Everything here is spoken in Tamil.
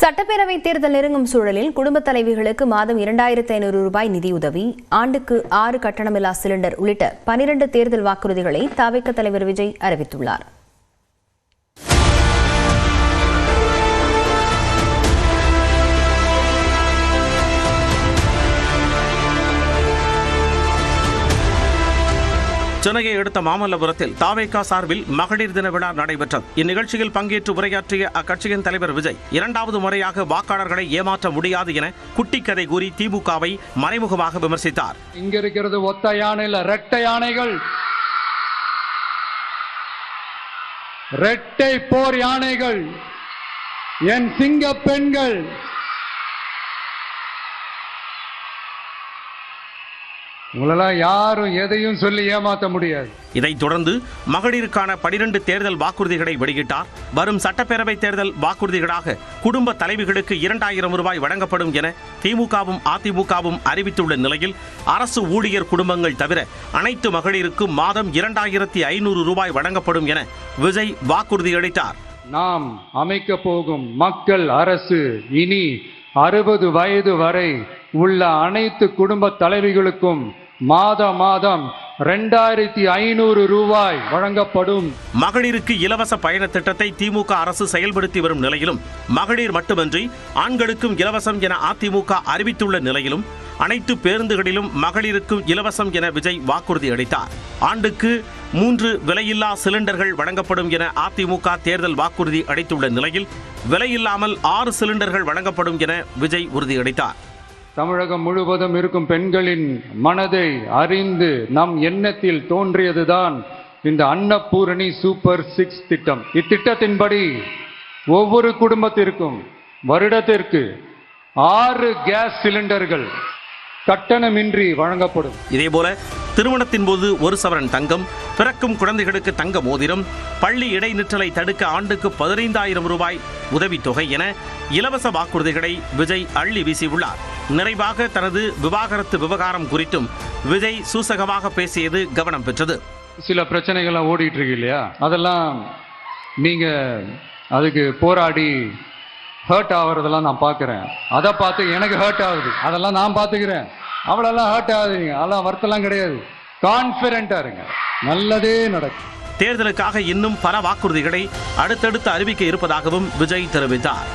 சட்டப்பேரவை தேர்தல் நெருங்கும் சூழலில் குடும்பத் தலைவிகளுக்கு மாதம் 2500 ரூபாய் நிதியுதவி, ஆண்டுக்கு 6 கட்டணமில்லா சிலிண்டர் உள்ளிட்ட 12 தேர்தல் வாக்குறுதிகளை தவிக தலைவர் விஜய் அறிவித்துள்ளார். சென்னையை அடுத்த மாமல்லபுரத்தில் தவிக சார்பில் மகளிர் தின விழா நடைபெற்றது. இந்நிகழ்ச்சியில் பங்கேற்று உரையாற்றிய அக்கட்சியின் தலைவர் விஜய், இரண்டாவது முறையாக வாக்காளர்களை ஏமாற்ற முடியாது என குட்டிக்கதை கூறி திமுகவை மறைமுகமாக விமர்சித்தார். இங்க இருக்கிறது ஒத்த யானை இல்ல, ரெட்டை யானைகள், ரெட்டை போர் யானைகள், என் சிங்க பெண்கள். உங்களெல்லாம் யாரும் எதையும் சொல்லி ஏமாற்ற முடியாது. இதைத் தொடர்ந்து மகளிருக்கான 12 தேர்தல் வாக்குறுதிகளை வெளியிட்டார். வரும் சட்டப்பேரவை தேர்தல் வாக்குறுதிகளாக குடும்ப தலைவிகளுக்கு 2000 ரூபாய் வழங்கப்படும் என திமுகவும் அதிமுகவும் அறிவித்துள்ள நிலையில், அரசு ஊழியர் குடும்பங்கள் தவிர அனைத்து மகளிருக்கும் மாதம் 2500 ரூபாய் வழங்கப்படும் என விஜய் வாக்குறுதியளித்தார். நாம் அமைக்க போகும் மக்கள் அரசு இனி 60 வயது வரை உள்ள அனைத்து குடும்ப தலைவிகளுக்கும் மாதம் 2500 ரூபாய் வழங்கப்படும். மகளிருக்கு இலவச பயண திட்டத்தை திமுக அரசு செயல்படுத்தி வரும் நிலையிலும், மகளிர் மட்டுமின்றி ஆண்களுக்கும் இலவசம் என அதிமுக அறிவித்துள்ள நிலையிலும், அனைத்து பேருந்துகளிலும் மகளிருக்கும் இலவசம் என விஜய் வாக்குறுதி அளித்தார். ஆண்டுக்கு 3 விலையில்லா சிலிண்டர்கள் வழங்கப்படும் என அதிமுக தேர்தல் வாக்குறுதி அளித்துள்ள நிலையில், விலையில்லாமல் 6 சிலிண்டர்கள் வழங்கப்படும் என விஜய் உறுதியளித்தார். தமிழகம் முழுவதும் இருக்கும் பெண்களின் மனதை அறிந்து நம் எண்ணத்தில் தோன்றியதுதான் இந்த அன்னபூரணி சூப்பர் 6 திட்டம். இத்திட்டத்தின்படி ஒவ்வொரு குடும்பத்திற்கும் வருடத்திற்கு 6 கேஸ் சிலிண்டர்கள் கட்டணமின்றி வழங்கப்படும். இதேபோல திருமணத்தின் போது 1 சவரன் தங்கம், பிறக்கும் குழந்தைகளுக்கு தங்க மோதிரம், பள்ளி இடைநிற்றலை தடுக்க ஆண்டுக்கு 15000 ரூபாய் உதவித்தொகை என இலவச வாக்குறுதிகளை விஜய் அள்ளி வீசியுள்ளார். நிறைவாக தனது விவாகரத்து விவகாரம் குறித்தும் விஜய் சூசகமாக பேசியது கவனம் பெற்றது. சில பிரச்சனைகள்லாம் ஓடிட்டு இருக்கு இல்லையா, அதெல்லாம் நீங்க அதுக்கு போராடி ஹர்ட் ஆகுறதெல்லாம் நான் பார்க்குறேன். அதை பார்த்து எனக்கு ஹர்ட் ஆகுது, அதெல்லாம் நான் பார்த்துக்கிறேன். அவ்வளோலாம் ஹர்ட் ஆகுதுங்க, அதெல்லாம் வருத்தலாம் கிடையாது. கான்ஃபிடென்ட்டா இருங்க, நல்லதே நடக்கும். தேர்தலுக்காக இன்னும் பல வாக்குறுதிகளை அடுத்தடுத்து அறிவிக்க இருப்பதாகவும் விஜய் தெரிவித்தார்.